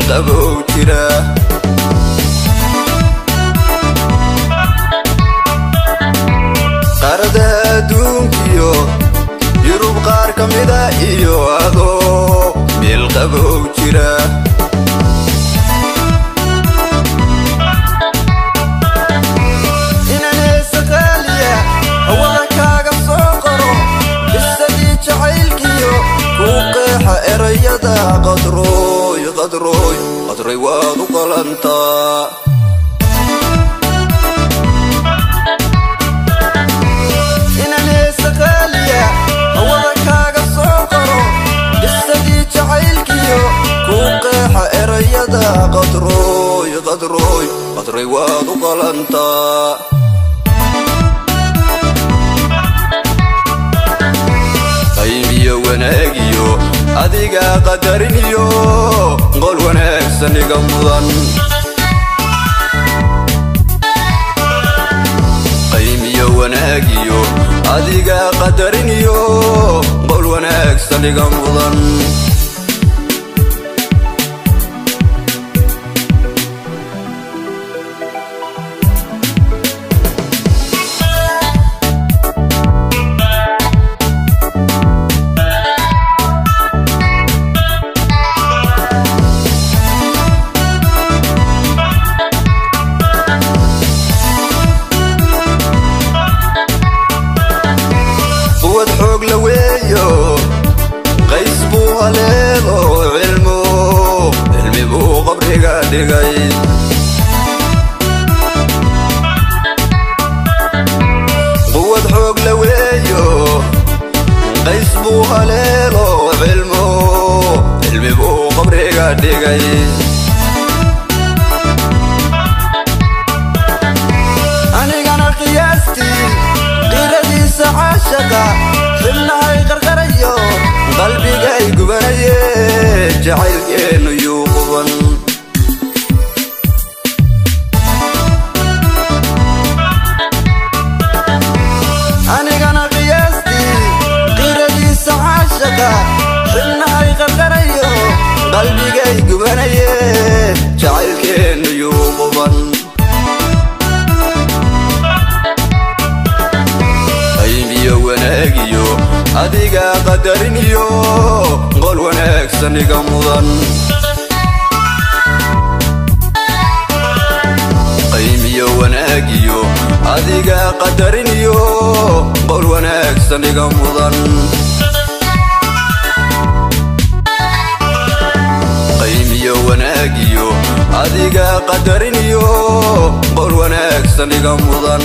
milqabow jira qarada adduunkiyo yurub qaar ka mida iyo adoo milqabow jira erayada qadroy waad u qalantaa inaan heesa qaaliya hawada kaaga soo qoro qisadii jacaylkiyo kuu qeexa erayada qadroy waad u qalantaa qaybiyo wanaagiyo adiga qadariniyo qol wanaagsan iga mudan qaymiyo wanaagiyo adiga qadariniyo qol wanaagsan iga mudan qays buu haleelo cilmi buu qabriga dhigay quwad xoog la weeyo qays buu haleelo cilmi buu qabriga dhigay anigana qiyaastii qiradiisa caashaqa xilnahay qarqarayo qalbigay gubanaye jacaylkeenu yuu quban anigana qiyaastii qiradiisa caashaqa xilnahay qarqarayo qalbigay gubanaye jacaylkeenu yuu quban qaybiyo wanaagiyo adiga qadariniyo qol wanaagsan iga mudan qaymiyo wanaagiyo adiga qadariniyo qol wanaagsan iga mudan qaymiyo wanaagiyo adiga qadariniyo qol wanaagsan iga mudan